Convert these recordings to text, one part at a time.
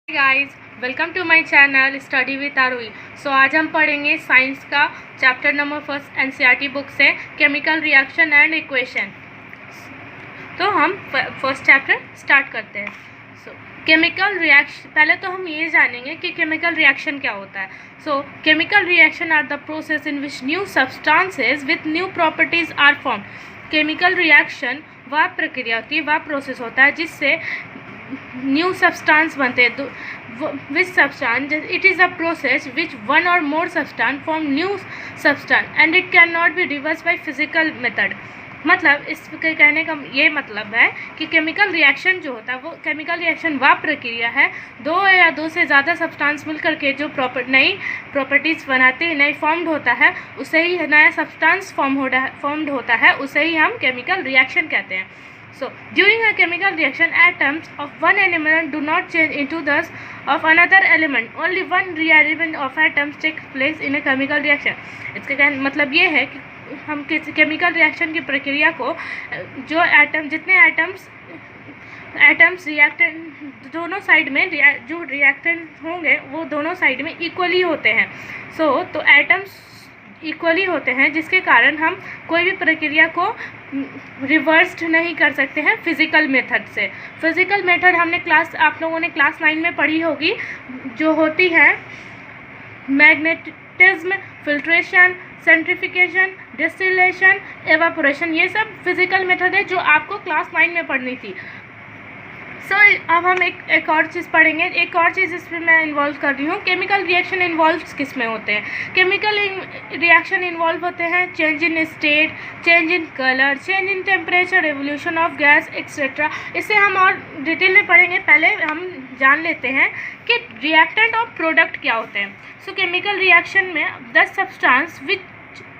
Guys, welcome to my channel study with Aarohi. सो आज हम पढ़ेंगे साइंस का चैप्टर नंबर 1 एनसीईआरटी बुक से केमिकल रिएक्शन एंड इक्वेशन। तो हम फर्स्ट चैप्टर स्टार्ट करते हैं। केमिकल रिएक्शन, पहले तो हम ये जानेंगे कि केमिकल रिएक्शन क्या होता है। Chemical reaction are the process in which new substances with new properties are form. Chemical reaction वह प्रक्रिया होती है, वह प्रोसेस होता है जिससे न्यू सब्सटेंस बनते हैं। Which substance, it is a process which one or more substance form new substance and it can not be reverse by physical method. मतलब इसके कहने का ये मतलब है कि केमिकल रिएक्शन जो होता है वो केमिकल रिएक्शन वह प्रक्रिया है दो या दो से ज़्यादा सब्सटेंस मिलकर के जो नई प्रॉपर्टीज़ बनाते हैं, नई फॉर्म्ड होता है, उसे ही नया सब्सटेंस फॉर्म्ड होता है, उसे ही हम केमिकल रिएक्शन कहते हैं। So, during a chemical reaction, atoms of one element do not change into those of another element. Only one rearrangement of atoms takes place in a chemical reaction. इसका मतलब ये है कि हम केमिकल रिएक्शन की प्रक्रिया को जो जितने एटम्स रिएक्टेंट दोनों साइड में जो रिएक्टेंट होंगे वो दोनों साइड में इक्वली होते हैं। तो एटम्स इक्वली होते हैं जिसके कारण हम कोई भी प्रक्रिया को रिवर्स्ड नहीं कर सकते हैं फिज़िकल मेथड से। फिज़िकल मेथड हमने आप लोगों ने क्लास 9 में पढ़ी होगी, जो होती है मैग्नेटिज्म, फिल्ट्रेशन, सेंट्रिफिकेशन, डिस्टिलेशन, एवापोरेशन। ये सब फिज़िकल मेथड है जो आपको क्लास 9 में पढ़नी थी। अब हम एक और चीज़ पढ़ेंगे। एक और चीज़ इसमें मैं इन्वॉल्व कर रही हूँ। केमिकल रिएक्शन इन्वॉल्व किस में होते हैं? केमिकल रिएक्शन इन्वॉल्व होते हैं change in state, change in colour, change in temperature, evolution of gas etcetera. इसे हम और डिटेल में पढ़ेंगे। पहले हम जान लेते हैं कि रिएक्टेंट और प्रोडक्ट क्या होते हैं। केमिकल रिएक्शन में the substance which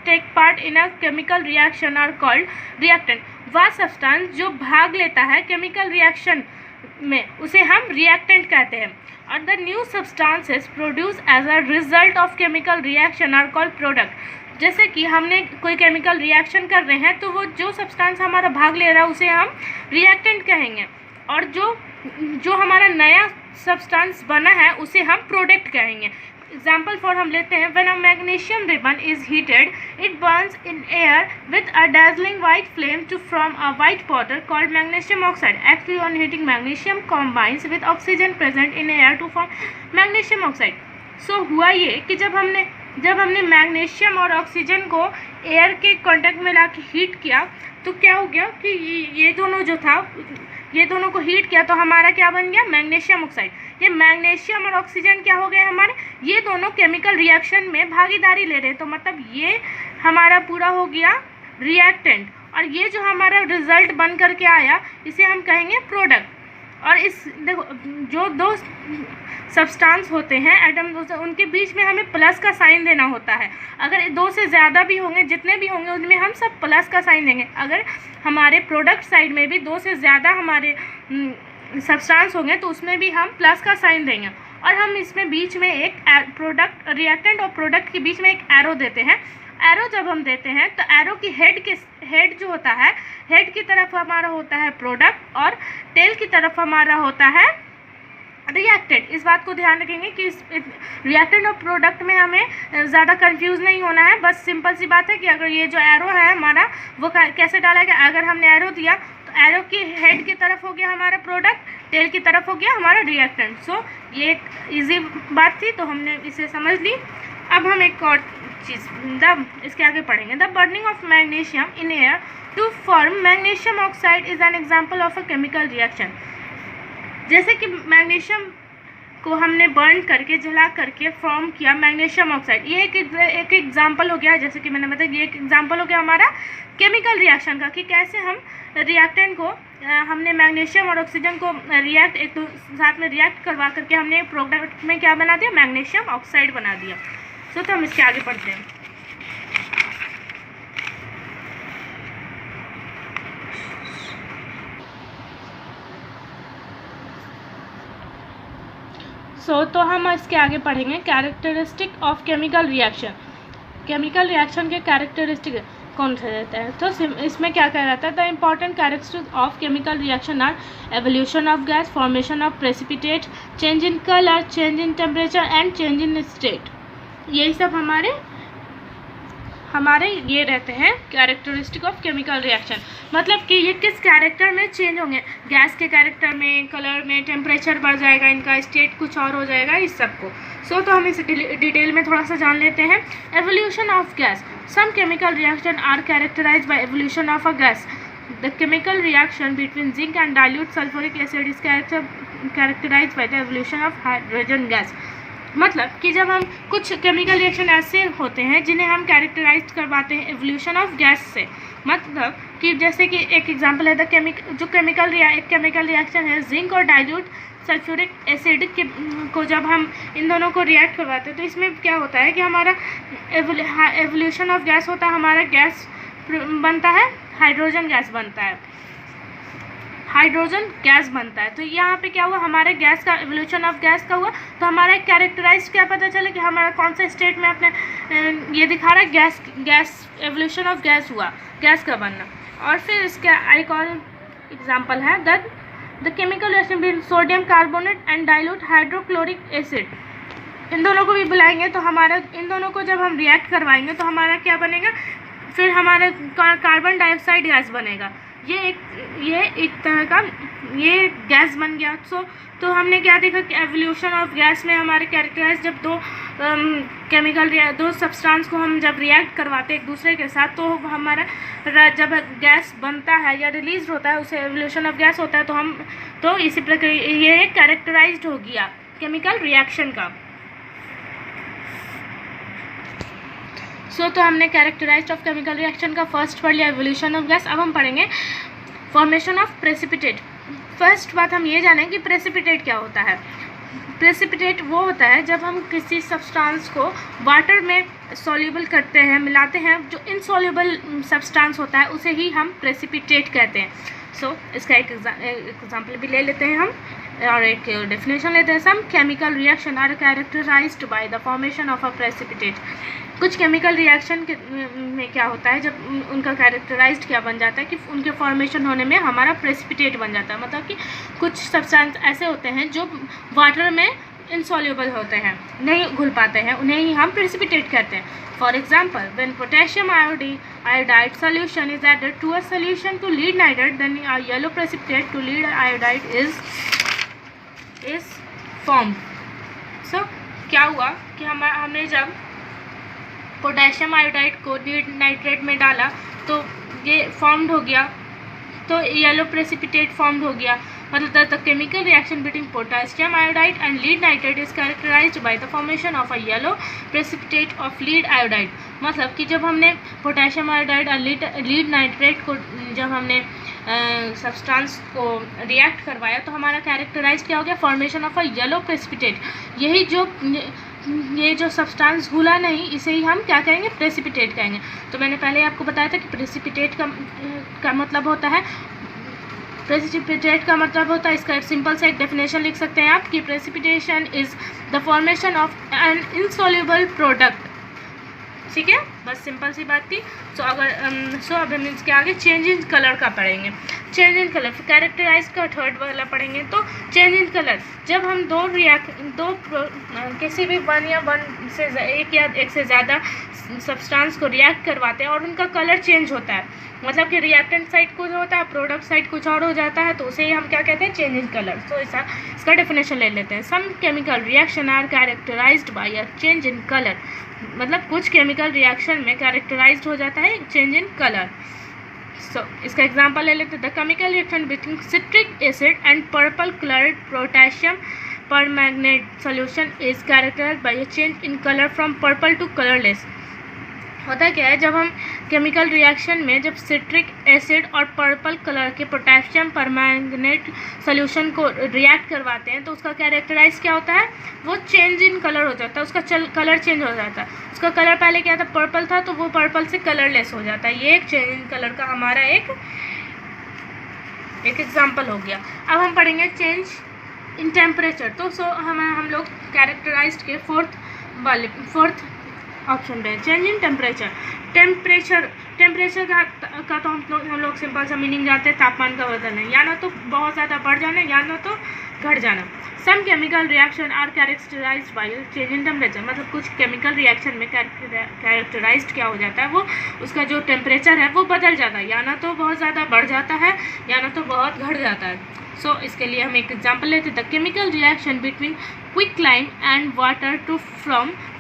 take part in a chemical reaction are called reactant. वह सब्सटेंस जो भाग लेता है केमिकल रिएक्शन में उसे हम रिएक्टेंट कहते हैं। और the new substances produce as a result of chemical reaction are called product. जैसे कि हमने कोई केमिकल रिएक्शन कर रहे हैं तो वो जो सब्सटेंस हमारा भाग ले रहा है उसे हम रिएक्टेंट कहेंगे, और जो हमारा नया सब्सटेंस बना है उसे हम प्रोडक्ट कहेंगे। एग्जाम्पल फॉर हम लेते हैं, when a magnesium ribbon is heated it Burns in air with a dazzling white flame to form a white powder called magnesium oxide. Actually on heating magnesium combines with oxygen present in air to form magnesium oxide. So हुआ ये कि जब हमने magnesium और oxygen को air के contact में ला के हीट किया तो क्या हो गया कि ये दोनों को हीट किया तो हमारा क्या बन गया? Magnesium oxide. ये मैग्नीशियम और ऑक्सीजन क्या हो गए हमारे? ये दोनों केमिकल रिएक्शन में भागीदारी ले रहे हैं, तो मतलब ये हमारा पूरा हो गया रिएक्टेंट। और ये जो हमारा रिजल्ट बन करके आया इसे हम कहेंगे प्रोडक्ट। और देखो, जो दो सब्सटेंस होते हैं एटम, उनके बीच में हमें प्लस का साइन देना होता है। अगर दो से ज़्यादा भी होंगे, जितने भी होंगे उनमें हम सब प्लस का साइन देंगे। अगर हमारे प्रोडक्ट साइड में भी दो से ज़्यादा हमारे सब्सटेंस होंगे तो उसमें भी हम प्लस का साइन देंगे। और हम इसमें बीच में एक प्रोडक्ट, रिएक्टेंट और प्रोडक्ट के बीच में एक एरो देते हैं। एरो जब हम देते हैं तो एरो की हेड जो होता है, हेड की तरफ हमारा होता है प्रोडक्ट और टेल की तरफ हमारा होता है रिएक्टेंट। इस बात को ध्यान रखेंगे कि इस रिएक्टेंट और प्रोडक्ट में हमें ज़्यादा कंफ्यूज नहीं होना है। बस सिंपल सी बात है कि अगर ये जो एरो है हमारा वो कैसे डाला गया। अगर हमने एरो दिया तो एरो की हेड की तरफ हो गया हमारा प्रोडक्ट, टेल की तरफ हो गया हमारा रिएक्टेंट। ये एक ईजी बात थी तो हमने इसे समझ ली। अब हम एक और चीज़ इसके आगे पढ़ेंगे। The burning of magnesium in air to form magnesium oxide is an example of a chemical reaction. जैसे कि मैग्नीशियम को हमने बर्न करके, जला करके फॉर्म किया मैग्नीशियम ऑक्साइड, ये एक एग्जाम्पल हो गया। जैसे कि मैंने बताया, ये एक एग्जाम्पल हो गया हमारा केमिकल रिएक्शन का, कि कैसे हम रिएक्टेंट को हमने मैग्नीशियम और ऑक्सीजन को एक तो साथ में रिएक्ट करवा करके हमने प्रोडक्ट में क्या बना दिया? मैग्नीशियम ऑक्साइड बना दिया। तो हम इसके आगे पढ़ते हैं। तो हम इसके आगे पढ़ेंगे characteristic of chemical reaction. Chemical reaction के कैरेक्टरिस्टिक। कौन सा रहता है। तो इसमें क्या कह रहा था, the important characteristics of chemical reaction are evolution of gas, formation of precipitate, change in colour, change in temperature and change in state. यही सब हमारे ये रहते हैं कैरेक्टरिस्टिक ऑफ केमिकल रिएक्शन। मतलब कि ये किस कैरेक्टर में चेंज होंगे, गैस के कैरेक्टर में, कलर में, टेम्परेचर बढ़ जाएगा, इनका स्टेट कुछ और हो जाएगा, इस सब को। तो हम इसे डिटेल में थोड़ा सा जान लेते हैं। Evolution of gas, some chemical reaction are characterised by evolution of a gas. The chemical reaction between zinc and dilute sulphuric acid is characterised by the evolution of hydrogen gas. मतलब कि जब हम कुछ केमिकल रिएक्शन ऐसे होते हैं जिन्हें हम कैरेक्टराइज करवाते हैं एवोल्यूशन ऑफ गैस से। मतलब कि जैसे कि एक एग्जांपल है एक केमिकल रिएक्शन है जिंक और डाइल्यूट सल्फ्यूरिक एसिड को जब हम इन दोनों को रिएक्ट करवाते हैं तो इसमें क्या होता है कि हमारा एवोल्यूशन ऑफ गैस होता है, हमारा गैस बनता है, हाइड्रोजन गैस बनता है। तो यहाँ पे क्या हुआ, हमारे गैस का एवोल्यूशन ऑफ गैस का हुआ। तो हमारा एक कैरेक्टराइज क्या पता चले कि हमारा कौन सा स्टेट में अपने ये दिखा रहा है, गैस एवोल्यूशन ऑफ गैस हुआ, गैस का बनना। और फिर इसका एक और एग्जांपल है the chemical reaction between sodium carbonate and dilute hydrochloric acid. इन दोनों को भी बुलाएंगे तो हमारा इन दोनों को जब हम रिएक्ट करवाएंगे तो हमारा क्या बनेगा, फिर हमारा कार्बन डाइऑक्साइड गैस बनेगा। ये एक तरह का ये गैस बन गया। तो हमने क्या देखा कि एवोल्यूशन ऑफ गैस में हमारे कैरेक्टराइज जब दो सब्सटेंस को हम जब रिएक्ट करवाते हैं एक दूसरे के साथ तो हमारा जब गैस बनता है या रिलीज होता है उसे एवोल्यूशन ऑफ गैस होता है। तो इसी प्रक्रिया ये कैरेक्टराइज्ड हो गया केमिकल रिएक्शन का। तो हमने कैरेक्टराइज्ड ऑफ केमिकल रिएक्शन का फर्स्ट पढ़ लिया, एवोल्यूशन ऑफ गैस। अब हम पढ़ेंगे फॉर्मेशन ऑफ प्रेसिपिटेट। फर्स्ट बात हम ये जानें कि प्रेसिपिटेट क्या होता है। प्रेसिपिटेट वो होता है जब हम किसी सब्सटेंस को वाटर में सॉल्यूबल करते हैं, मिलाते हैं, जो इनसॉल्यूबल सब्सटेंस होता है उसे ही हम प्रेसिपिटेट कहते हैं। इसका एक एग्जाम्पल भी ले लेते हैं हम और एक डेफिनेशन लेते हैं। Some chemical reaction are characterised by the formation of a precipitate. कुछ केमिकल रिएक्शन में क्या होता है, जब उनका कैरेक्टराइज्ड क्या बन जाता है कि उनके फॉर्मेशन होने में हमारा प्रेसिपिटेट बन जाता है। मतलब कि कुछ सब्सटेंस ऐसे होते हैं जो वाटर में इनसॉल्यूबल होते हैं, नहीं घुल पाते हैं, उन्हें ही हम प्रेसिपिटेट कहते हैं। For example, when potassium iodide solution is added to a solution to lead nitrate, then a yellow precipitate to lead iodide is formed। क्या हुआ कि हमने जब पोटेशियम आयोडाइड को लीड नाइट्रेट में डाला तो ये फॉर्म्ड हो गया, तो येलो प्रेसिपिटेट फॉर्म्ड हो गया। मतलब the chemical reaction between potassium iodide and lead nitrate is characterised by the formation of a yellow precipitate of lead iodide. मतलब कि जब हमने पोटेशियम आयोडाइड और लीड नाइट्रेट को जब हमने सब्सटेंस को रिएक्ट करवाया तो हमारा कैरेक्टराइज क्या हो गया, formation of a yellow precipitate. ये जो सब्सटेंस घुला नहीं इसे ही हम क्या कहेंगे, प्रेसिपिटेट कहेंगे। तो मैंने पहले आपको बताया था कि प्रेसिपिटेट का मतलब होता है, प्रेसिपिटेट का मतलब होता है, इसका सिंपल सा एक डेफिनेशन लिख सकते हैं आप कि precipitation is the formation of an insoluble product. ठीक है, बस सिंपल सी बात थी। अब हम इसके आगे चेंज इन कलर का पढ़ेंगे। चेंज इन कलर कैरेक्टराइज का थर्ड वाला पढ़ेंगे। तो चेंज इन कलर, जब हम किसी भी एक से ज़्यादा सब्सटेंस को रिएक्ट करवाते हैं और उनका कलर चेंज होता है, मतलब कि रिएक्टेंट साइड कुछ होता है, प्रोडक्ट साइड कुछ और हो जाता है, तो उसे हम क्या कहते हैं, चेंज इन कलर। तो इसका डेफिनेशन ले लेते हैं। Some chemical reaction are characterised by a change in colour. मतलब कुछ केमिकल रिएक्शन में कैरेक्टराइज्ड हो जाता है चेंज इन कलर। इसका एग्जांपल ले लेते हैं। The chemical reaction between citric acid and purple coloured potassium permanganate solution is characterised by a change in colour from purple to colourless. होता क्या है, जब हम केमिकल रिएक्शन में जब सिट्रिक एसिड और पर्पल कलर के पोटेशियम परमैंगनेट सॉल्यूशन को रिएक्ट करवाते हैं तो उसका कैरेक्टराइज क्या होता है, वो चेंज इन कलर हो जाता है, उसका कलर चेंज हो जाता है। उसका कलर पहले क्या था, पर्पल था, तो वो पर्पल से कलरलेस हो जाता है। ये एक चेंज इन कलर का हमारा एक एग्जाम्पल हो गया। अब हम पढ़ेंगे चेंज इन टेम्परेचर। तो हम लोग कैरेक्टराइज्ड के फोर्थ ऑप्शन पे चेंज इन टेम्परेचर। टेम्परेचर का तो हम लोग सिंपल सा मीनिंग जानते हैं, तापमान का बदलना, या ना तो बहुत ज़्यादा बढ़ जाना या ना तो घट जाना। Some chemical reaction are characterised by change in temperature, मतलब कुछ केमिकल रिएक्शन में कैरेक्टराइज्ड क्या हो जाता है, वो उसका जो टेम्परेचर है वो बदल जाता है, या ना तो बहुत ज़्यादा बढ़ जाता है या ना तो बहुत घट जाता है। सो इसके लिए हम एक एग्जांपल लेते हैं। The chemical reaction between quicklime and water to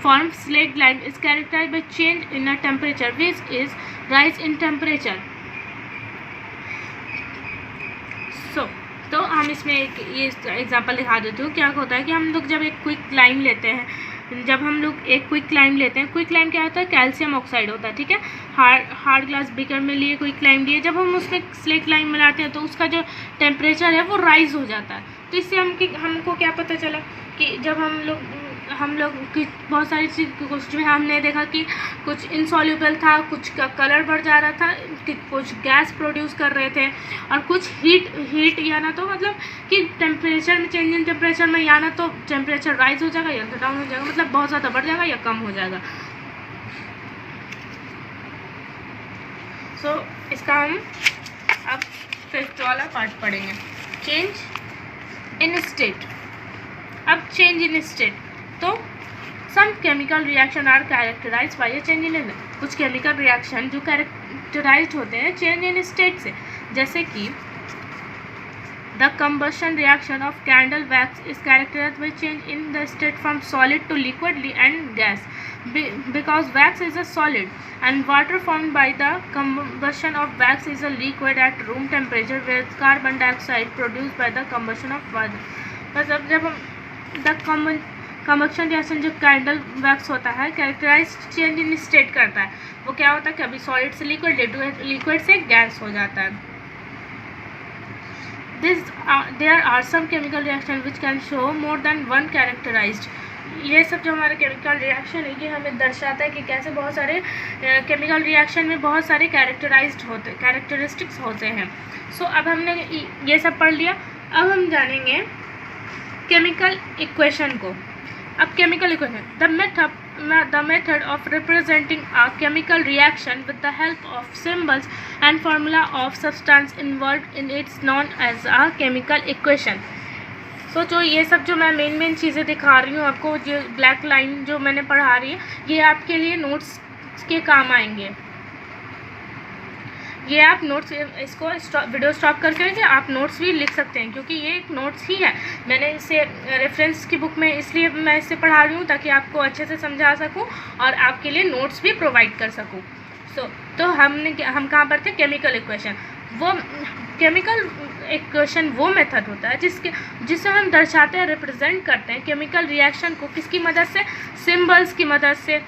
form slaked-lime is characterized by change in a temperature which is rise in temperature. तो हम इसमें एक ये एग्जांपल दिखा देती हूँ। क्या होता है कि हम लोग जब एक क्विक लाइम लेते हैं, क्विक लाइम क्या होता है, कैल्शियम ऑक्साइड होता है, ठीक है। हार्ड ग्लास बीकर में लिए क्विक लाइम लिए, जब हम उसमें स्लेक लाइम मिलाते हैं तो उसका जो टेम्परेचर है वो राइज हो जाता है। तो इससे हमको क्या पता चला कि जब हम लोग की बहुत सारी चीज़, कुछ में हमने देखा कि कुछ इनसॉल्युबल था, कुछ का कलर बढ़ जा रहा था, कि कुछ गैस प्रोड्यूस कर रहे थे, और कुछ हीट या ना तो मतलब कि टेम्परेचर में चेंज इन टेम्परेचर में या ना तो टेम्परेचर राइज हो जाएगा या तो डाउन हो जाएगा, मतलब बहुत ज़्यादा बढ़ जाएगा या कम हो जाएगा। सो इसका हम अब फिफ्थ वाला पार्ट पढ़ेंगे, चेंज इन स्टेट। अब चेंज इन स्टेट, तो some chemical reaction are characterised by change in, कुछ केमिकल रिएक्शन जो कैरेक्टराइज्ड होते हैं चेंज इन स्टेट से, जैसे कि the combustion reaction of candle wax is characterised by change in the state from solid to liquid and gas, because wax is a solid and water formed by the combustion of wax is a liquid at room temperature where carbon dioxide produced by the combustion of water। मतलब जब हम combustion reaction जो candle wax होता है characterise change in state करता है, वो क्या होता है, कभी सॉलिड से लिक्विड से गैस हो जाता है। There are some chemical reaction which can show more than one characterised. ये सब जो हमारा केमिकल रिएक्शन है ये हमें दर्शाता है कि कैसे बहुत सारे केमिकल रिएक्शन में बहुत सारे कैरेक्टरिस्टिक्स होते हैं। सो अब हमने ये सब पढ़ लिया। अब हम जानेंगे केमिकल इक्वेशन को। अब chemical equation, the method of representing a chemical reaction with the help of symbols and formula of substance involved in it's known as a chemical equation। तो जो ये सब जो मैं मेन चीज़ें दिखा रही हूँ आपको, जो ब्लैक लाइन जो मैंने पढ़ा रही है, ये आपके लिए नोट्स के काम आएंगे। ये आप नोट्स, इसको वीडियो स्टॉप करके आप नोट्स भी लिख सकते हैं, क्योंकि ये एक नोट्स ही है। मैंने इसे रेफरेंस की बुक में इसलिए मैं इसे पढ़ा रही हूँ ताकि आपको अच्छे से समझा सकूँ और आपके लिए नोट्स भी प्रोवाइड कर सकूँ। तो हम कहाँ पर थे, केमिकल इक्वेशन। वो केमिकल इक्वेशन वो मेथड होता है जिसे हम दर्शाते हैं, रिप्रेजेंट करते हैं केमिकल रिएक्शन को, किसकी मदद से, सिंबल्स की मदद से।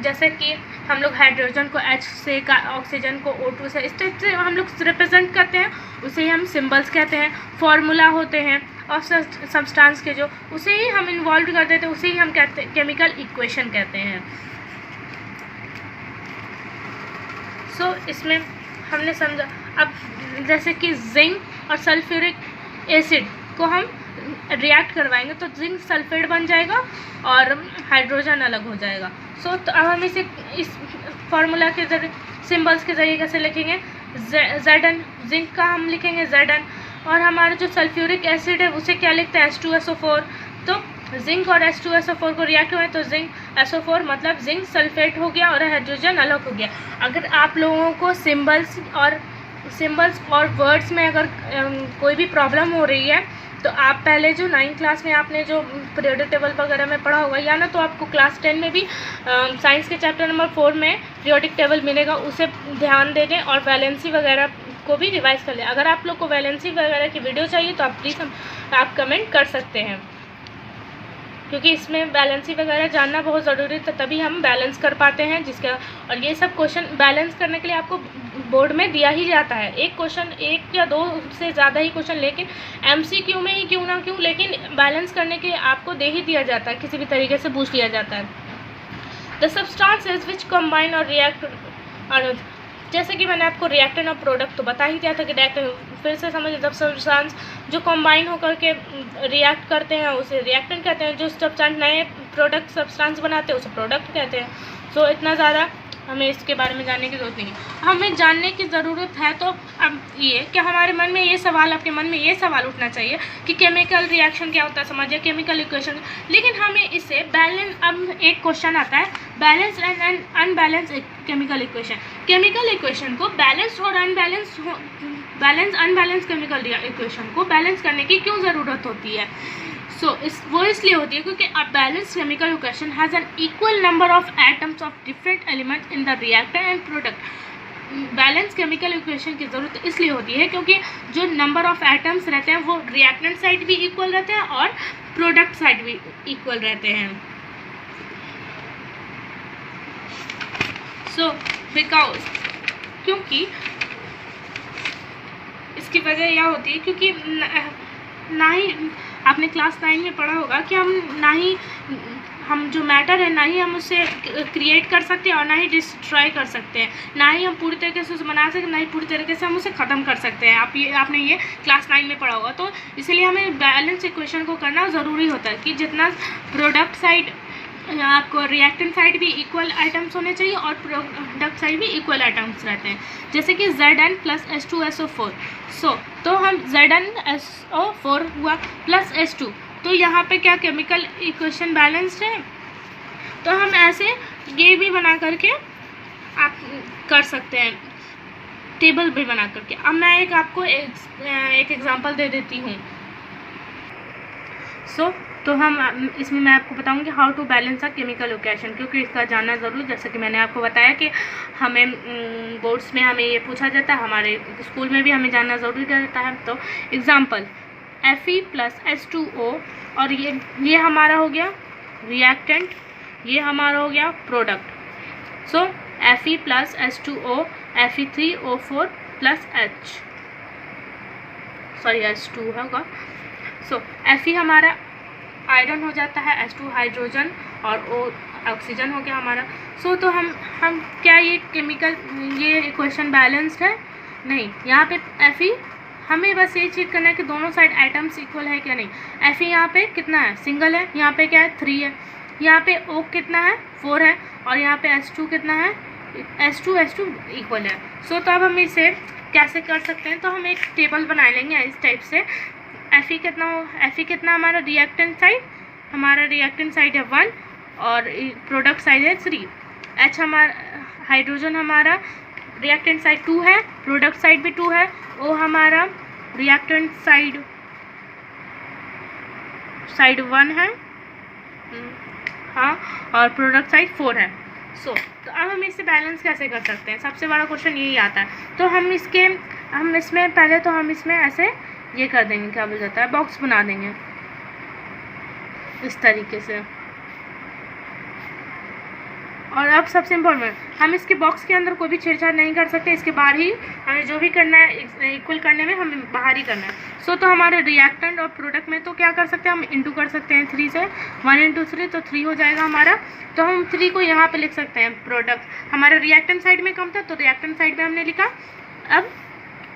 जैसे कि हम लोग हाइड्रोजन को H से, ऑक्सीजन को O2 से, इस टाइप से हम लोग रिप्रेजेंट करते हैं, उसे ही हम सिंबल्स कहते हैं। फॉर्मूला होते हैं और सब्सटेंस के जो, उसे ही हम इन्वॉल्व कर देते हैं, उसे ही हम कहते हैं केमिकल इक्वेशन कहते हैं। सो इसमें हमने समझा। अब जैसे कि जिंक और सल्फ्यूरिक एसिड को हम रिएक्ट करवाएंगे तो जिंक सल्फेट बन जाएगा और हाइड्रोजन अलग हो जाएगा। तो अब हम इसे इस फार्मूला के जरिए, सिंबल्स के ज़रिए कैसे लिखेंगे, Zn, जिंक का हम लिखेंगे Zn, और हमारा जो सल्फ्यूरिक एसिड है उसे क्या लिखते हैं, H2SO4। तो जिंक और H2SO4 को रिएक्ट हुआ तो जिंक SO4 मतलब जिंक सल्फेट हो गया और हाइड्रोजन अलग हो गया। अगर आप लोगों को सिंबल्स और वर्ड्स में अगर कोई भी प्रॉब्लम हो रही है तो आप पहले जो 9th क्लास में आपने जो पीरियोडिक टेबल वगैरह में पढ़ा होगा, या ना तो आपको क्लास 10 में भी साइंस के चैप्टर नंबर 4 में पीरियोडिक टेबल मिलेगा, उसे ध्यान दे दें और वैलेंसी वगैरह को भी रिवाइज कर लें। अगर आप लोग को वैलेंसी वगैरह की वीडियो चाहिए तो आप प्लीज़ आप कमेंट कर सकते हैं, क्योंकि इसमें बैलेंसी वगैरह जानना बहुत ज़रूरी है, तभी हम बैलेंस कर पाते हैं जिसका। और ये सब क्वेश्चन बैलेंस करने के लिए आपको बोर्ड में दिया ही जाता है, एक क्वेश्चन, एक या दो से ज़्यादा ही क्वेश्चन, लेकिन MCQ में ही क्यों ना क्यों, लेकिन बैलेंस करने के लिए आपको दे ही दिया जाता है, किसी भी तरीके से पूछ लिया जाता है। द सब्सटेंसेस विच कंबाइन और रिएक्ट, और जैसे कि मैंने आपको रिएक्टेंट और प्रोडक्ट तो बता ही दिया था कि रिएक्टेंट, फिर से समझिए, जब सब्सटेंस जो कंबाइन होकर के रिएक्ट करते हैं उसे रिएक्टेंट कहते हैं, जो सब्सटेंस नए प्रोडक्ट सब्सटेंस बनाते हैं उसे प्रोडक्ट कहते हैं। सो इतना ज़्यादा हमें इसके बारे में जानने की ज़रूरत नहीं है। हमें जानने की ज़रूरत है तो अब ये कि हमारे मन में ये सवाल, आपके मन में ये सवाल उठना चाहिए कि केमिकल रिएक्शन क्या होता है, समझिए केमिकल इक्वेशन। लेकिन हमें इसे बैलेंस, अब एक क्वेश्चन आता है balance and unbalance chemical equation. Chemical equation को बैलेंस्ड और अनबैलेंस केमिकल इक्वेशन को बैलेंस करने की क्यों ज़रूरत होती है? वो इसलिए होती है क्योंकि a balanced chemical equation has an equal number of atoms of different elements in the reactant and product। Balance chemical equation की ज़रूरत इसलिए होती है क्योंकि जो नंबर ऑफ एटम्स रहते हैं वो रिएक्टेंट साइड भी इक्वल रहते हैं और प्रोडक्ट साइड भी इक्वल रहते हैं। बिकॉज क्योंकि इसकी वजह यह होती है क्योंकि ना ही आपने क्लास 9 में पढ़ा होगा कि हम जो मैटर है ना ही हम उससे क्रिएट कर सकते हैं और ना ही डिस्ट्रॉय कर सकते हैं, ना ही हम पूरी तरीके से उसे बना सकते हैं, ना ही पूरी तरीके से हम उसे ख़त्म कर सकते हैं। आपने ये क्लास 9 में पढ़ा होगा। तो इसलिए हमें बैलेंस इक्वेशन को करना ज़रूरी होता है कि जितना प्रोडक्ट साइड, आपको रिएक्टेंट साइड भी इक्वल आइटम्स होने चाहिए और प्रोडक्ट साइड भी इक्वल आइटम्स रहते हैं। जैसे कि Zn + H2SO4। तो हम ZnSO4 हुआ प्लस H2, तो यहाँ पे क्या केमिकल इक्वेशन बैलेंस्ड है। तो हम ऐसे ये भी बना करके आप कर सकते हैं, टेबल भी बना करके। अब मैं आपको एक एग्जांपल दे देती हूँ। तो हम इसमें मैं आपको बताऊंगी how to balance a chemical equation, क्योंकि इसका जानना ज़रूर। जैसे कि मैंने आपको बताया कि हमें बोर्ड्स में हमें ये पूछा जाता है, हमारे स्कूल में भी हमें जानना ज़रूरी रहता है। तो एग्जांपल Fe + H2O, और ये हमारा हो गया रिएक्टेंट, ये हमारा हो गया product. Fe + H2O Fe3O4 + H2 होगा। Fe हमारा आयरन हो जाता है, H2 हाइड्रोजन और O ऑक्सीजन हो गया हमारा। तो हम क्या ये इक्वेशन बैलेंस्ड है? नहीं। यहाँ पे Fe हमें बस ये चेक करना है कि दोनों साइड आइटम्स इक्वल है क्या नहीं। Fe यहाँ पे कितना है? सिंगल है। यहाँ पे क्या है? 3 है। यहाँ पे O कितना है? 4 है। और यहाँ पे H2 कितना है? H2 इक्वल है। तो अब हम इसे कैसे कर सकते हैं? तो हम एक टेबल बना लेंगे इस टाइप से। Fe कितना हमारा रिएक्टेंट साइड? हमारा रिएक्टेंट साइड है 1 और प्रोडक्ट साइड है 3। H हमारा हाइड्रोजन हमारा रिएक्टेंट साइड 2 है, प्रोडक्ट साइड भी 2 है। O हमारा रिएक्टेंट साइड 1 है, हाँ, और प्रोडक्ट साइड 4 है। तो अब हम इससे बैलेंस कैसे कर सकते हैं? सबसे बड़ा क्वेश्चन यही आता है। तो हम इसमें पहले तो हम इसमें ऐसे ये कर देंगे, क्या बोल जाता है, बॉक्स बना देंगे इस तरीके से। और अब सबसे इम्पोर्टेंट, हम इसके बॉक्स के अंदर कोई भी छेड़छाड़ नहीं कर सकते, इसके बाहर ही हमें जो भी करना है इक्वल करने में हमें बाहर ही करना है। तो हमारे रिएक्टेंट और प्रोडक्ट में तो क्या कर सकते हैं, हम इंटू कर सकते हैं 3 से। 1 × 3 तो 3 हो जाएगा हमारा। तो हम 3 को यहाँ पे लिख सकते हैं। प्रोडक्ट हमारे रिएक्टेंट साइड में कम था तो रिएक्टेंट साइड में हमने लिखा। अब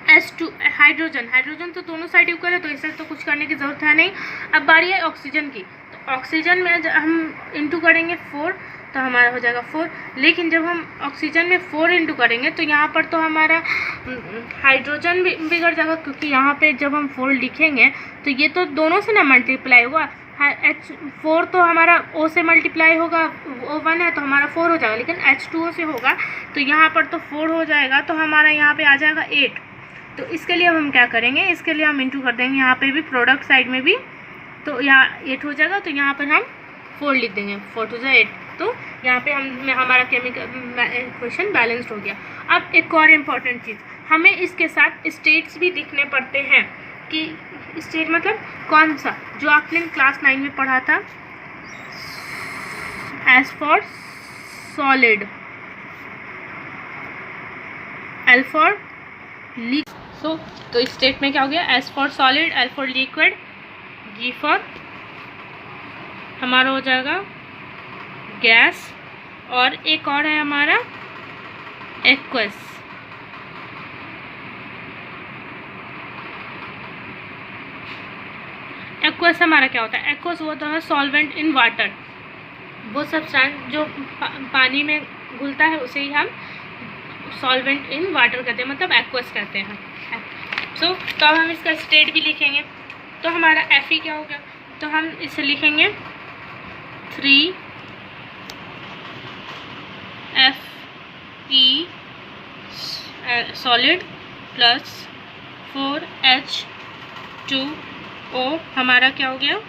H2 हाइड्रोजन तो दोनों साइड इक्वल है, तो इससे तो कुछ करने की ज़रूरत है नहीं। अब बारी है ऑक्सीजन की। तो ऑक्सीजन में हम इंटू करेंगे 4 तो हमारा हो जाएगा 4। लेकिन जब हम ऑक्सीजन में 4 इंटू करेंगे तो यहाँ पर तो हमारा हाइड्रोजन भी बिगड़ जाएगा, क्योंकि यहाँ पे जब हम 4 लिखेंगे तो ये तो दोनों से ना मल्टीप्लाई होगा। H4 तो हमारा O से मल्टीप्लाई होगा, O 1 है तो हमारा 4 हो जाएगा, लेकिन H2O से होगा तो यहाँ पर तो 4 हो जाएगा, तो हमारा यहाँ पे आ जाएगा 8। तो इसके लिए हम क्या करेंगे, इसके लिए हम इंटू कर देंगे यहाँ पे भी, प्रोडक्ट साइड में भी। तो यहाँ 8 हो जाएगा, तो यहाँ पर हम 4 लिख देंगे, 4 to 8। तो यहाँ पे हमारा केमिकल इक्वेशन बैलेंस्ड हो गया। अब एक और इम्पॉर्टेंट चीज़, हमें इसके साथ स्टेट्स भी लिखने पड़ते हैं। कि स्टेट मतलब कौन सा, जो आपने क्लास 9 में पढ़ा था, S for solid, L for liquid. तो स्टेट में क्या हो गया, S for solid, L for liquid, G for हमारा हो जाएगा गैस, और एक और है हमारा एक्वस। एक्वस हमारा क्या होता है, एक्वस वो होता है सॉल्वेंट इन वाटर। वो सब्सटेंस जो पानी में घुलता है उसे ही हम सॉल्वेंट इन वाटर कहते हैं, मतलब एक्वस कहते हैं। तो अब हम इसका स्टेट भी लिखेंगे। तो हमारा Fe क्या हो गया, तो हम इसे लिखेंगे 3 Fe सॉलिड प्लस 4 H2O हमारा क्या हो गया,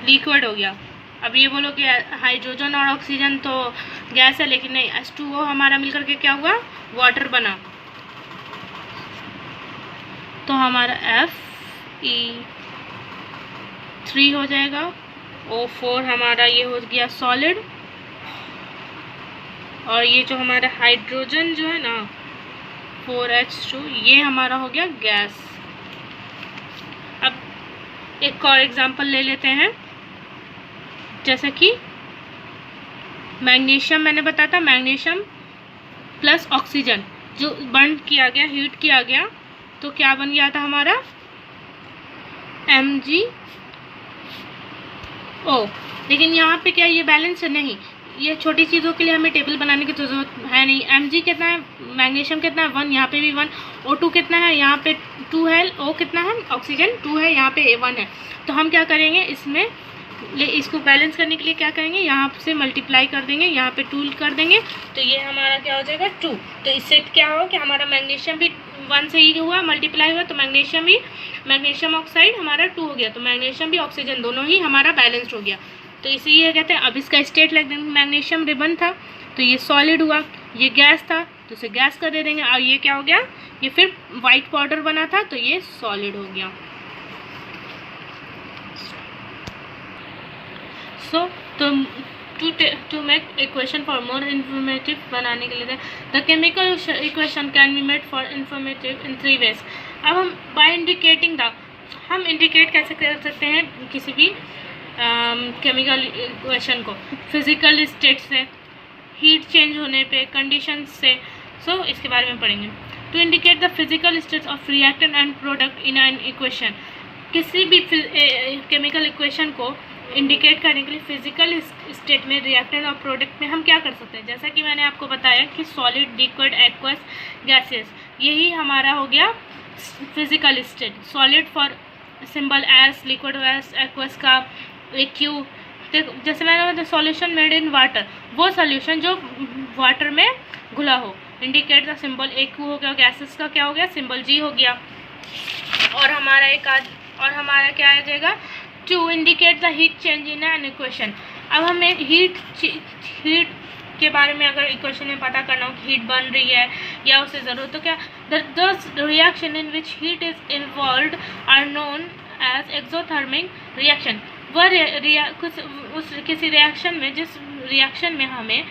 लिक्विड हो गया। अब ये बोलो कि हाइड्रोजन और ऑक्सीजन तो गैस है, लेकिन नहीं, H2O हमारा मिलकर के क्या हुआ, वाटर बना। तो हमारा Fe3 हो जाएगा, O4 हमारा ये हो गया सॉलिड, और ये जो हमारा हाइड्रोजन जो है ना 4H2 ये हमारा हो गया गैस। अब एक और एग्जांपल ले लेते हैं, जैसे कि मैग्नीशियम, मैंने बताया था मैग्नीशियम प्लस ऑक्सीजन जो बर्न किया गया, हीट किया गया, तो क्या बन गया था हमारा MgO। लेकिन यहाँ पे क्या ये बैलेंस है, नहीं, ये छोटी चीज़ों के लिए हमें टेबल बनाने की ज़रूरत है नहीं। Mg कितना है, मैग्नीशियम कितना है 1, यहाँ पे भी 1, O2 कितना है, यहाँ पे 2 है, O कितना है, ऑक्सीजन 2 है, यहाँ पे A1 है। तो हम क्या करेंगे, इसमें इसको बैलेंस करने के लिए क्या करेंगे, यहाँ से मल्टीप्लाई कर देंगे, यहाँ पे 2 कर देंगे, तो ये हमारा क्या हो जाएगा 2। तो इससे क्या हो कि हमारा मैग्नीशियम भी 1 से ही हुआ, मल्टीप्लाई हुआ, तो मैग्नीशियम ऑक्साइड हमारा 2 हो गया, तो मैग्नीशियम भी ऑक्सीजन दोनों ही हमारा बैलेंस्ड हो गया। तो इसे ये कहते हैं। अब इसका स्टेट लिख देंगे, मैग्नीशियम रिबन था तो ये सॉलिड हुआ, ये गैस था तो इसे गैस कर दे देंगे, और ये क्या हो गया, ये फिर वाइट पाउडर बना था तो ये सॉलिड हो गया। So to make equation for more informative बनाने के लिए the chemical equation can be made for informative in 3 ways. अब हम बाय इंडिकेटिंग हम इंडिकेट कैसे कर सकते हैं किसी भी केमिकल इक्वेशन को, फिजिकल स्टेट से, हीट चेंज होने पे, कंडीशन से। सो इसके बारे में पढ़ेंगे। To indicate the physical states of reactant and product in an equation, किसी भी केमिकल इक्वेशन को इंडिकेट करने के लिए फिजिकल स्टेट में, रिएक्टेंट और प्रोडक्ट में हम क्या कर सकते हैं, जैसा कि मैंने आपको बताया कि सॉलिड, लिक्विड, एक्वस, गैसेस, यही हमारा हो गया physical state. Solid for symbol S, liquid S, aqueous का AQ। जैसे मैंने बताया सॉल्यूशन मेड इन वाटर, वो सॉल्यूशन जो वाटर में घुला हो, इंडिकेट द सिंबल AQ हो गया, गैसेस का क्या हो गया, सिंबल G हो गया। और हमारा क्या आ जाएगा, to indicate the heat change in an equation. अब हमें हीट के बारे में अगर इक्वेशन में पता करना हो कि हीट बन रही है या उसे ज़रूरत, तो क्या the reaction in which heat is involved are known as exothermic reaction. वह किसी रिएक्शन में, जिस रिएक्शन में हमें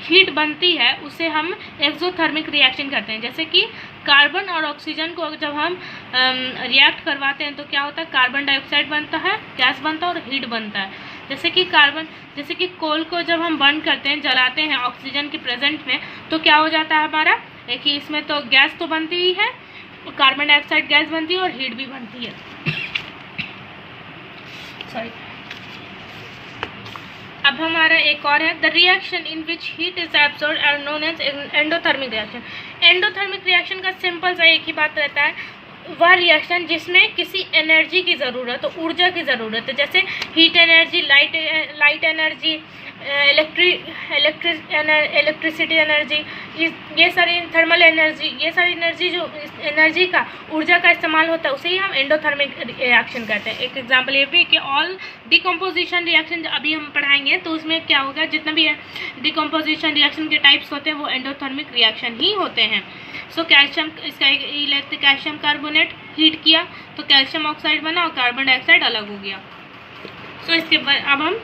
हीट बनती है उसे हम एक्सोथर्मिक रिएक्शन कहते हैं। जैसे कि कार्बन और ऑक्सीजन को जब हम रिएक्ट करवाते हैं तो क्या होता है, कार्बन डाइऑक्साइड बनता है, गैस बनता है और हीट बनता है। जैसे कि कोल को जब हम बर्न करते हैं, जलाते हैं ऑक्सीजन के प्रेजेंट में, तो क्या हो जाता है हमारा, कि इसमें तो गैस तो बनती ही है, कार्बन डाइऑक्साइड गैस बनती है और हीट भी बनती है। सॉरी। अब हमारा एक और है, the reaction in which heat is absorbed are known as endothermic reaction. Endothermic reaction का सिंपल सा एक ही बात रहता है, वह रिएक्शन जिसमें किसी एनर्जी की ज़रूरत हो, ऊर्जा की ज़रूरत है, जैसे heat energy, light energy, electricity energy, ये सारी थर्मल एनर्जी, ये सारी एनर्जी, जो एनर्जी का, ऊर्जा का इस्तेमाल होता है उसे ही हम एंडोथर्मिक रिएक्शन कहते हैं। एक एग्जांपल ये भी कि ऑल डिकम्पोजिशन रिएक्शन अभी हम पढ़ाएंगे तो उसमें क्या होगा, जितना भी डिकम्पोजिशन रिएक्शन के टाइप्स होते हैं वो एंडोथर्मिक रिएक्शन ही होते हैं। सो कैल्शियम, इसका कैल्शियम कार्बोनेट हीट किया तो कैल्शियम ऑक्साइड बना और कार्बन डाइऑक्साइड अलग हो गया। सो इसके अब हम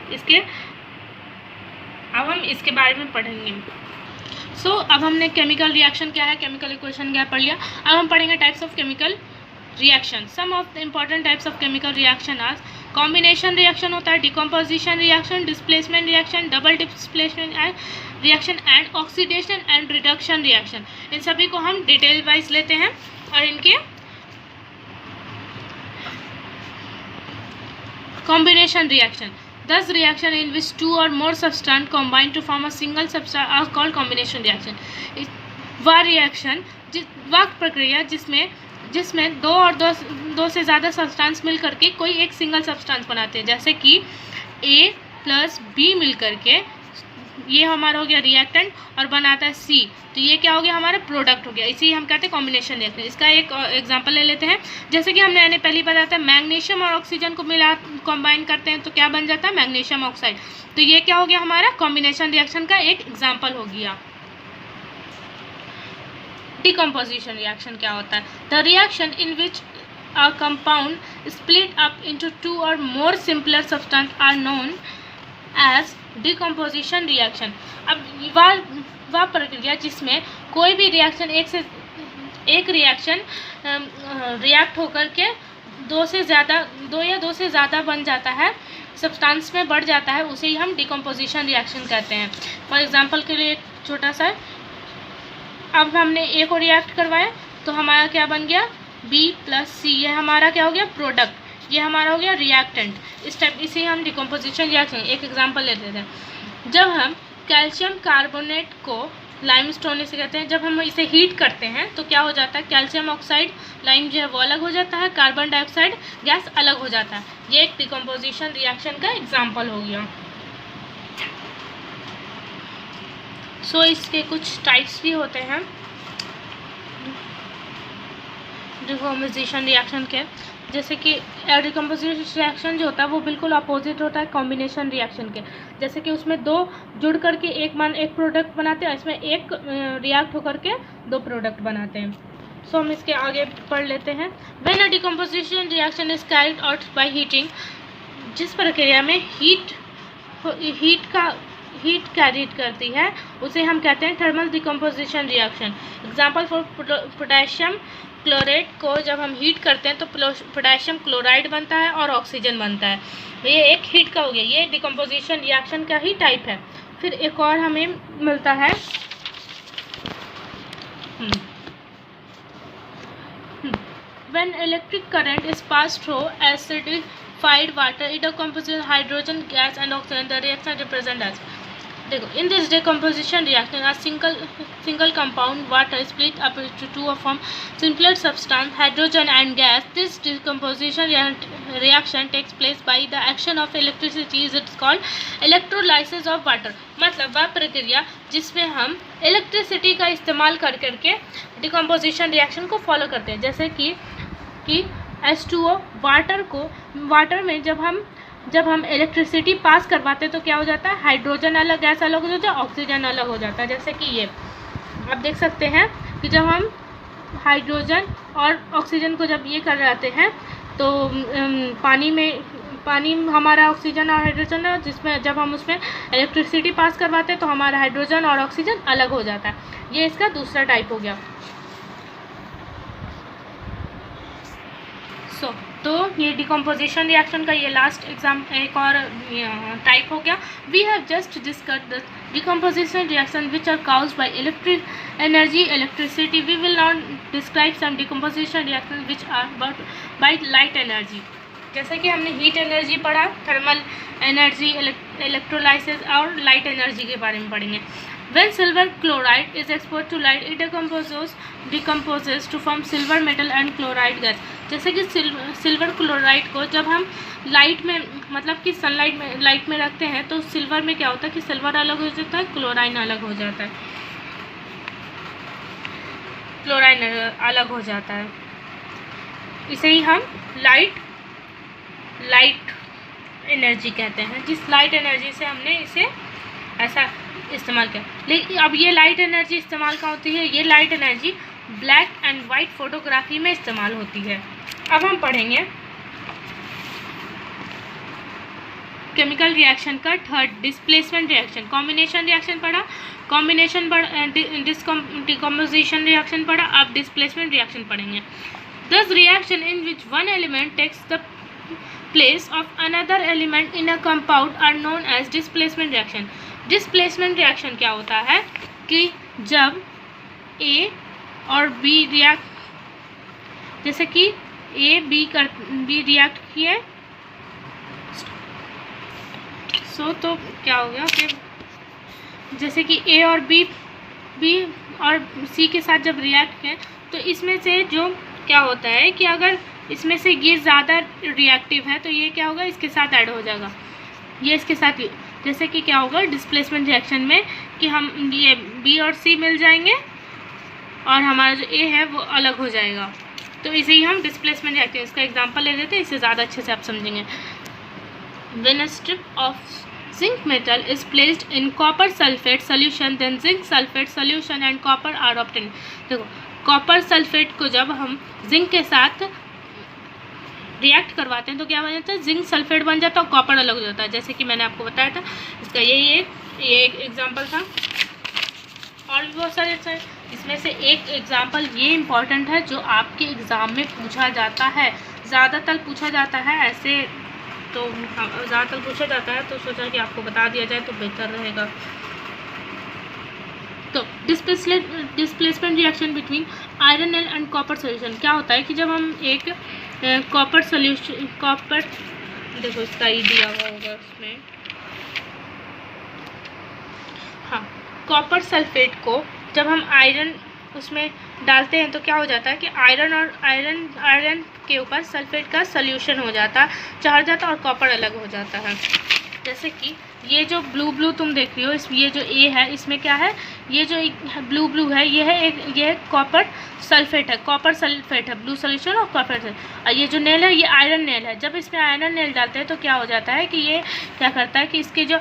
इसके बारे में पढ़ेंगे। सो अब हमने केमिकल रिएक्शन क्या है, केमिकल इक्वेशन क्या पढ़ लिया। अब हम पढ़ेंगे types of chemical reaction. Some of the important types of chemical reaction आज कॉम्बिनेशन रिएक्शन होता है, decomposition reaction, displacement reaction, double displacement reaction and oxidation and reduction reaction. इन सभी को हम डिटेल वाइज लेते हैं और इनके combination reaction, Thus reaction in which two or more substance combine to form a single substance are called combination reaction. वह reaction वह प्रक्रिया जिसमें दो से ज़्यादा सब्सटेंस मिल करके कोई एक सिंगल सब्सटेंस बनाते हैं, जैसे कि A प्लस B मिल करके ये हमारा हो गया रिएक्टेंट और बनाता है C, तो ये क्या हो गया हमारा प्रोडक्ट हो गया, इसी हम कहते हैं कॉम्बिनेशन रिएक्शन। इसका एक एग्जांपल ले लेते हैं, जैसे कि हमने पहले बताया था मैग्नीशियम और ऑक्सीजन को मिला कंबाइन करते हैं तो क्या बन जाता है मैग्नीशियम ऑक्साइड, तो ये क्या हो गया हमारा कॉम्बिनेशन रिएक्शन का एक एग्जाम्पल हो गया। डिकम्पोजिशन रिएक्शन क्या होता है? The reaction in which a compound split up into two or more simpler substance are known as decomposition reaction। अब वह प्रक्रिया जिसमें कोई भी रिएक्शन एक रिएक्शन रिएक्ट होकर के दो या दो से ज़्यादा बन जाता है, सब्सटेंस में बढ़ जाता है, उसे ही हम डिकम्पोजिशन रिएक्शन कहते हैं। फॉर एग्जांपल के लिए एक छोटा सा, अब हमने ए को रिएक्ट करवाया तो हमारा क्या बन गया B प्लस C, ये हमारा क्या हो गया प्रोडक्ट, ये हमारा हो गया रिएक्टेंट। इसे हम डिकम्पोजिशन रिएक्शन एक एग्जांपल लेते थे। जब हम कैल्शियम कार्बोनेट को लाइमस्टोन इसे कहते हैं, जब हम इसे हीट करते हैं तो क्या हो जाता है कैल्शियम ऑक्साइड लाइम जो है वो अलग हो जाता है, कार्बन डाइऑक्साइड गैस अलग हो जाता है, ये एक डिकम्पोजिशन रिएक्शन का एग्जाम्पल हो गया। सो इसके कुछ टाइप्स भी होते हैं डिकम्पोजिशन रिएक्शन के, जैसे कि डिकम्पोजिशन रिएक्शन जो होता है वो बिल्कुल अपोजिट होता है कॉम्बिनेशन रिएक्शन के, जैसे कि उसमें दो जुड़ करके एक प्रोडक्ट बनाते हैं, इसमें एक रिएक्ट होकर के दो प्रोडक्ट बनाते हैं। सो हम इसके आगे पढ़ लेते हैं। When a decomposition reaction is carried out by heating, जिस प्रक्रिया में हीट कैरिड करती है उसे हम कहते हैं thermal decomposition reaction. Example for potassium chloride को जब हम हीट करते हैं तो पोटेशियम क्लोराइड बनता है और ऑक्सीजन बनता है, ये एक हीट का हो गया, ये डिकम्पोजिशन रिएक्शन का ही टाइप है। फिर एक और हमें मिलता है when electric current is pass through acidified water it decomposes hydrogen gas and oxygen, the reaction represent as, देखो in this decomposition reaction a single compound water split up into two or form simpler substance hydrogen and gas. This decomposition reaction takes place by the action of electricity, is it called electrolysis of water। मतलब वह प्रक्रिया जिसमें हम electricity का इस्तेमाल कर करके decomposition reaction को फॉलो करते हैं, जैसे कि H2O वाटर में जब हम इलेक्ट्रिसिटी पास करवाते हैं तो क्या हो जाता है हाइड्रोजन अलग गैस अलग हो जाता है, ऑक्सीजन अलग हो जाता है। जैसे कि ये आप देख सकते हैं कि जब हम हाइड्रोजन और ऑक्सीजन को जब ये कर जाते हैं तो पानी हमारा ऑक्सीजन और हाइड्रोजन है, जिसमें जब हम उसमें इलेक्ट्रिसिटी पास करवाते हैं तो हमारा हाइड्रोजन और ऑक्सीजन अलग हो जाता है। ये इसका दूसरा टाइप हो गया। तो ये डिकम्पोजिशन रिएक्शन का ये लास्ट एक और टाइप हो गया। We have just discussed the decomposition reaction which are caused by electric energy electricity. We will not describe some decomposition reaction which are by light energy, जैसे कि हमने हीट एनर्जी पढ़ा, थर्मल एनर्जी, इलेक्ट्रोलाइसिस और light energy के बारे में पढ़ेंगे। When silver chloride is exposed to light, it decomposes to form silver metal and chloride gas। जैसे कि सिल्वर क्लोराइड को जब हम लाइट में मतलब कि लाइट में रखते हैं तो सिल्वर में क्या होता है कि सिल्वर अलग हो जाता है, क्लोराइन अलग हो जाता है, क्लोराइन अलग हो जाता है। इसे ही हम लाइट एनर्जी कहते हैं, जिस लाइट एनर्जी से हमने इसे ऐसा इस्तेमाल किया। लेकिन अब ये लाइट एनर्जी इस्तेमाल कहाँ होती है? ये light energy black and white photography में इस्तेमाल होती है। अब हम पढ़ेंगे केमिकल रिएक्शन का third displacement reaction. Combination reaction पढ़ा, डिकम्पोजिशन रिएक्शन पढ़ा, अब डिस्प्लेसमेंट रिएक्शन पढ़ेंगे। This reaction in which one element takes the place of another element in a compound are known as displacement reaction. Displacement reaction क्या होता है कि जब ए और बी रिएक्ट, जैसे कि बी रिएक्ट किए, तो क्या हो गया कि जैसे कि ए और बी और सी के साथ जब रिएक्ट करें तो इसमें से जो क्या होता है कि अगर इसमें से ये ज़्यादा रिएक्टिव है तो ये क्या होगा, इसके साथ ऐड हो जाएगा, ये इसके साथ। जैसे कि क्या होगा डिस्प्लेसमेंट रिएक्शन में कि हम ये बी और सी मिल जाएंगे और हमारा जो ए है वो अलग हो जाएगा। तो इसे ही हम डिस्प्लेसमेंट रिएक्शन, इसका एग्जांपल ले लेते हैं, इससे ज़्यादा अच्छे से आप समझेंगे। When a strip of zinc metal is placed in copper sulfate solution, then zinc sulfate solution and copper are obtained। देखो कॉपर सल्फेट को जब हम जिंक के साथ रिएक्ट करवाते हैं तो क्या बन जाता है, जिंक सल्फेट बन जाता है और कॉपर अलग हो जाता है। जैसे कि मैंने आपको बताया था, इसका ये एक एग्जांपल था और भी बहुत सारे। इसमें से एक एग्जांपल ये इम्पॉर्टेंट है जो आपके एग्ज़ाम में पूछा जाता है, ज़्यादातर पूछा जाता है, ऐसे तो ज़्यादातर पूछा जाता है, तो सोचा कि आपको बता दिया जाए तो बेहतर रहेगा। तो displacement reaction between iron nail and copper solution क्या होता है कि जब हम एक कॉपर सोल्यूशन, कॉपर, देखो इसका ही दिया हुआ होगा उसमें, हाँ, कॉपर सल्फेट को जब हम आयरन उसमें डालते हैं तो क्या हो जाता है कि आयरन के ऊपर सल्फेट का सोल्यूशन हो जाता है, चढ़ जाता है और कॉपर अलग हो जाता है। जैसे कि ये जो ब्लू तुम देख रही हो, ये जो ए है इसमें क्या है, ये जो ब्लू है ये कॉपर सल्फेट है, कॉपर सल्फेट है, ब्लू सोल्यूशन और कॉपर है। और ये जो नेल है ये आयरन नेल है। जब इसमें आयरन नेल डालते हैं तो क्या हो जाता है कि ये क्या करता है कि इसके जो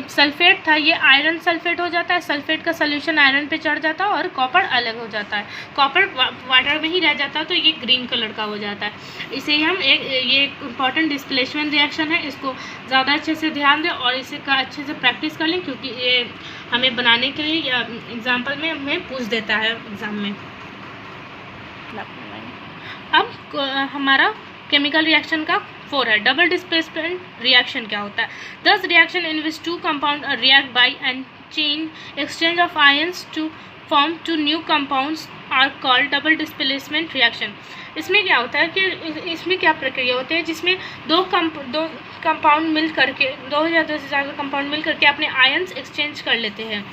सल्फेट था ये आयरन सल्फेट हो जाता है, सल्फेट का सोल्यूशन आयरन पे चढ़ जाता है और कॉपर अलग हो जाता है, कॉपर वाटर में ही रह जाता है तो ये ग्रीन कलर का हो जाता है। इसे ही हम ये इम्पॉर्टेंट डिस्प्लेसमेंट रिएक्शन है, इसको ज़्यादा अच्छे से ध्यान दें और इसे का अच्छे से प्रैक्टिस कर लें, क्योंकि ये हमें बनाने के लिए या एग्जाम्पल में हमें पूछ देता है एग्ज़ाम में। अब हमारा केमिकल रिएक्शन का 4 है, डबल डिस्प्लेसमेंट रिएक्शन क्या होता है। This reaction in which 2 compound react by and chain exchange of ions to form 2 new compounds are called double displacement reaction. इसमें क्या होता है कि इसमें क्या प्रक्रिया होती है जिसमें दो कंपाउंड मिल करके, 2 या 2 से ज़्यादा कंपाउंड मिल करके अपने आयंस एक्सचेंज कर लेते हैं,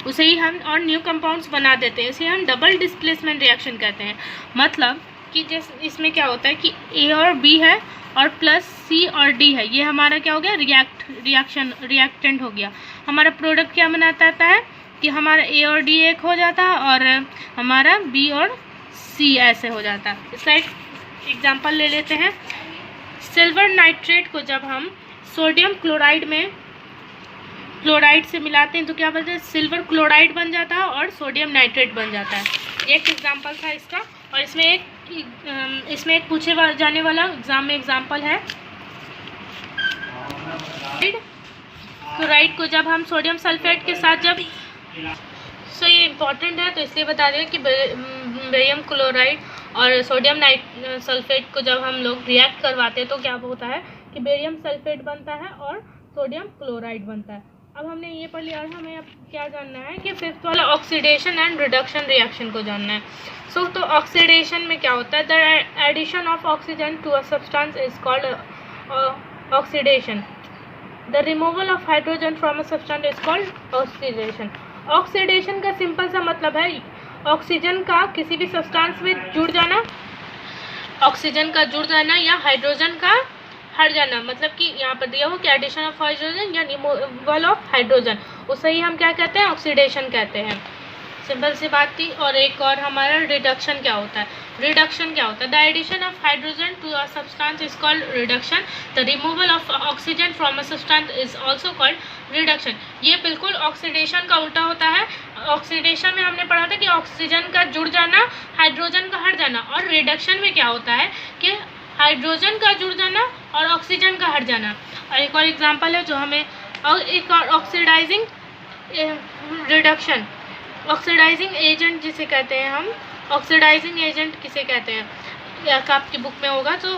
उसे ही हम और न्यू कंपाउंड्स बना देते हैं, इसे हम डबल डिस्प्लेसमेंट रिएक्शन कहते हैं। मतलब कि जैसे इसमें क्या होता है कि ए और बी है और प्लस सी और डी है, ये हमारा क्या हो गया, रिएक्टेंट हो गया। हमारा प्रोडक्ट क्या बनाता है कि हमारा ए और डी एक हो जाता है और हमारा बी और सी ऐसे हो जाता है। इसका एक एग्जांपल ले लेते हैं। सिल्वर नाइट्रेट को जब हम सोडियम क्लोराइड में क्लोराइड से मिलाते हैं तो क्या बनता है, सिल्वर क्लोराइड बन जाता है और सोडियम नाइट्रेट बन जाता है। एक एग्जांपल था इसका। और इसमें एक पूछे जाने वाला एग्जाम में एग्जांपल है, क्लोराइड को जब हम सोडियम सल्फेट के साथ जब ये इम्पॉर्टेंट है तो इसलिए बता दें कि बेरियम क्लोराइड और सोडियम सल्फेट को जब हम लोग रिएक्ट करवाते हैं तो क्या होता है कि बेरियम सल्फेट बनता है और सोडियम क्लोराइड बनता है। अब हमने ये पढ़ लिया और हमें अब क्या जानना है कि 5th वाला ऑक्सीडेशन एंड रिडक्शन रिएक्शन को जानना है। तो ऑक्सीडेशन में क्या होता है, the addition of oxygen to a substance is called oxidation, the removal of hydrogen from a substance is called oxidation. Oxidation का सिंपल सा मतलब है ऑक्सीजन का किसी भी सब्सटेंस में जुड़ जाना, ऑक्सीजन का जुड़ जाना या हाइड्रोजन का हट जाना। मतलब कि यहाँ पर दिया हो कि एडिशन ऑफ हाइड्रोजन या रिमूवल ऑफ हाइड्रोजन, उसे ही हम क्या कहते हैं, ऑक्सीडेशन कहते हैं। सिंपल सी बात थी। और एक और हमारा रिडक्शन क्या होता है, रिडक्शन क्या होता है, the addition of hydrogen to a substance is called reduction, the removal of oxygen from a substance is also called reduction. ये बिल्कुल ऑक्सीडेशन का उल्टा होता है। ऑक्सीडेशन में हमने पढ़ा था कि ऑक्सीजन का जुड़ जाना, हाइड्रोजन का हट जाना, और रिडक्शन में क्या होता है कि हाइड्रोजन का जुड़ जाना और ऑक्सीजन का हट जाना। और एक और एग्जांपल है जो हमें, और एक और ऑक्सीडाइजिंग रिडक्शन, ऑक्सीडाइजिंग एजेंट जिसे कहते हैं हम, ऑक्सीडाइजिंग एजेंट किसे कहते हैं, या आपकी बुक में होगा तो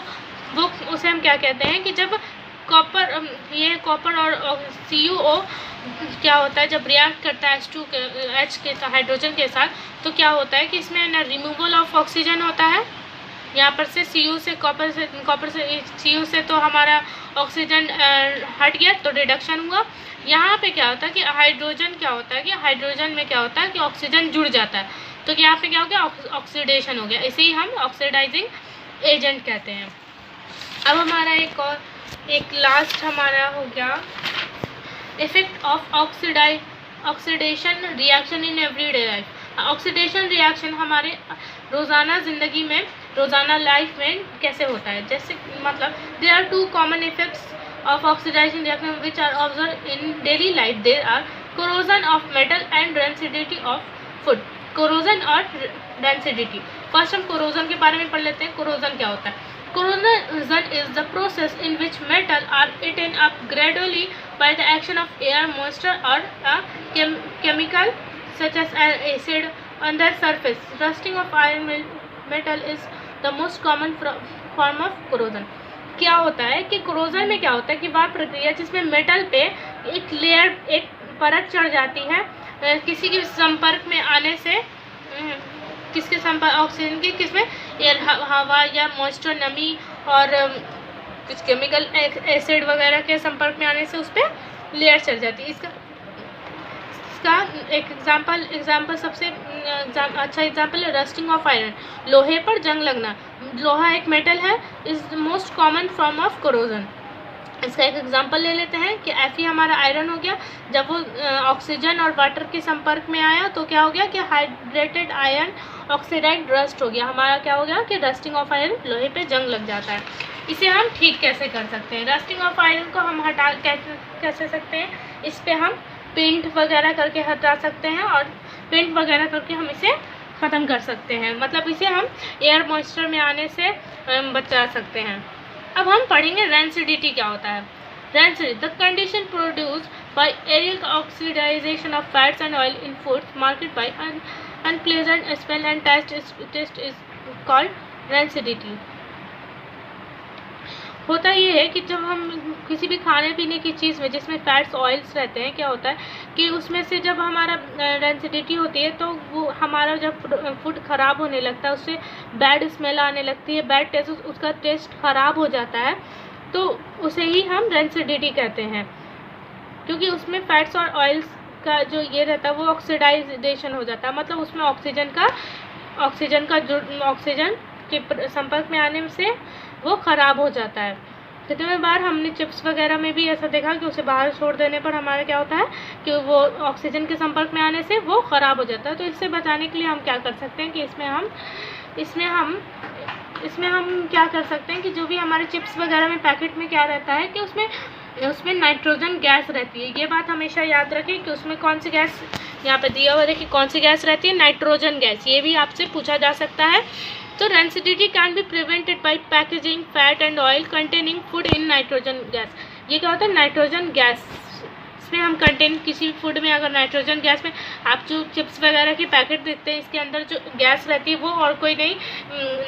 वो उसे हम क्या कहते हैं कि जब कॉपर और CuO क्या होता है जब रिएक्ट करता है H के हाइड्रोजन के साथ, तो क्या होता है कि इसमें ना रिमूवल ऑफ ऑक्सीजन होता है यहाँ पर से Cu से कॉपर से Cu से तो हमारा ऑक्सीजन हट गया, तो रिडक्शन हुआ। यहाँ पे क्या होता है कि हाइड्रोजन क्या होता है कि हाइड्रोजन में क्या होता है कि ऑक्सीजन जुड़ जाता है, तो यहाँ पे क्या हो गया, ऑक्सीडेशन हो गया। इसे ही हम ऑक्सीडाइजिंग एजेंट कहते हैं। अब हमारा एक लास्ट हमारा हो गया effect of oxidation reaction in everyday life. Oxidation reaction हमारे रोज़ाना ज़िंदगी में, रोज़ाना लाइफ में कैसे होता है, जैसे मतलब there are two common effects of oxidation reaction which are observed in daily life. There are corrosion of metal and rancidity of food. corrosion और rancidity. First हम corrosion के बारे में पढ़ लेते हैं। corrosion क्या होता है? corrosion is the process in which metal are eaten up gradually by the action of air, moisture or a chemical such as acid on their surface. Rusting of iron metal is the most common form of corrosion. क्या होता है कि corrosion में क्या होता है कि वह प्रक्रिया जिसमें मेटल पे एक लेयर, एक परत चढ़ जाती है किसी के संपर्क में आने से, किसके संपर्क, ऑक्सीजन की, किसमें, एयर, हवा या मॉइस्चर, नमी और कुछ केमिकल एसिड वगैरह के संपर्क में आने से उस पर लेयर चढ़ जाती है। इसका एक एग्जाम्पल सबसे अच्छा एग्जाम्पल है रस्टिंग ऑफ आयरन, लोहे पर जंग लगना। लोहा एक मेटल है, is the most common form of corrosion. इसका एक एग्जांपल ले लेते हैं कि Fe हमारा आयरन हो गया, जब वो ऑक्सीजन और वाटर के संपर्क में आया तो क्या हो गया कि हाइड्रेटेड आयरन ऑक्सीडाइज्ड रस्ट हो गया। हमारा क्या हो गया कि रस्टिंग ऑफ आयरन, लोहे पे जंग लग जाता है। इसे हम ठीक कैसे कर सकते हैं? रस्टिंग ऑफ आयरन को हम हटा कैसे सकते हैं? इस पर हम पेंट वगैरह करके हटा सकते हैं और पेंट वगैरह करके हम इसे ख़त्म कर सकते हैं, मतलब इसे हम एयर मॉइस्चर में आने से बचा सकते हैं। अब हम पढ़ेंगे रैंसिडिटी क्या होता है। Rancidity the condition produced by aerial oxidisation of fats and oil in foods marked by unpleasant smell and taste is called rancidity. होता ये है कि जब हम किसी भी खाने पीने की चीज़ में जिसमें फैट्स ऑयल्स रहते हैं, क्या होता है कि उसमें से जब हमारा रैंसिडिटी होती है तो वो हमारा जब फूड ख़राब होने लगता है, उससे बैड स्मेल आने लगती है, बैड टेस्ट, उसका टेस्ट ख़राब हो जाता है, तो उसे ही हम रैंसिडिटी कहते हैं। क्योंकि उसमें फैट्स और ऑयल्स का जो ये रहता है वो ऑक्सीडाइजेशन हो जाता है, मतलब उसमें ऑक्सीजन के संपर्क में आने से वो ख़राब हो जाता है। कितने बार हमने चिप्स वगैरह में भी ऐसा देखा कि उसे बाहर छोड़ देने पर हमारा क्या होता है कि वो ऑक्सीजन के संपर्क में आने से वो ख़राब हो जाता है। तो इससे बचाने के लिए हम क्या कर सकते हैं कि इसमें हम क्या कर सकते हैं कि जो भी हमारे चिप्स वगैरह में पैकेट में क्या रहता है कि उसमें नाइट्रोजन गैस रहती है। ये बात हमेशा याद रखें कि उसमें कौन सी गैस, यहाँ पे दिया हुआ देखिए कौन सी गैस रहती है, नाइट्रोजन गैस। ये भी आपसे पूछा जा सकता है। तो rancidity can be prevented by packaging fat and oil containing food in nitrogen gas. ये क्या होता है? Nitrogen gas. इसमें हम कंटेन किसी फूड में अगर नाइट्रोजन गैस में आप जो चिप्स वगैरह के पैकेट देखते हैं, इसके अंदर जो गैस रहती है वो और कोई नहीं,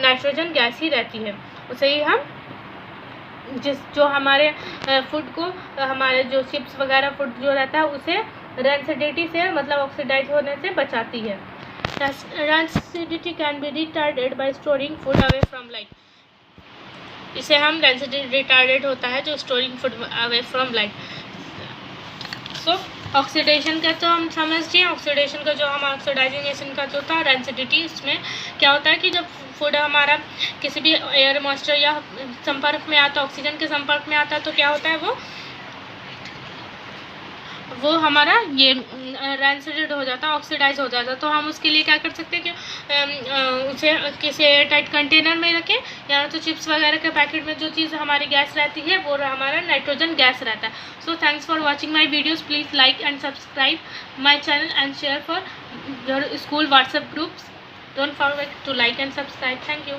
नाइट्रोजन गैस ही रहती है। उसे ही हम जो हमारे फूड को, हमारे जो चिप्स वगैरह फूड जो रहता है उसे रैंसिडिटी से, मतलब ऑक्सीडाइज होने से बचाती है। Rancidity can be retarded by storing food away from light. इसे हम रैंसिडिटी रिटार्डेड होता है जो storing food away from light. So oxidation का तो हम समझिए, ऑक्सीडेशन का जो हम ऑक्सीडाइजेशन का जो था रैंसिडिटी, इसमें क्या होता है कि जब फूड हमारा किसी भी एयर मॉइस्चर या संपर्क में आता, ऑक्सीजन के संपर्क में आता, तो क्या होता है वो हमारा ये रैंसिडेड हो जाता है, ऑक्सीडाइज हो जाता है। तो हम उसके लिए क्या कर सकते हैं कि उसे किसी एयर टाइट कंटेनर में रखें, या तो चिप्स वगैरह के पैकेट में जो चीज़ हमारी गैस रहती है वो हमारा नाइट्रोजन गैस रहता है। So thanks for watching my videos. Please like and subscribe my channel and share for your school WhatsApp groups. Don't forget to like and subscribe. Thank you.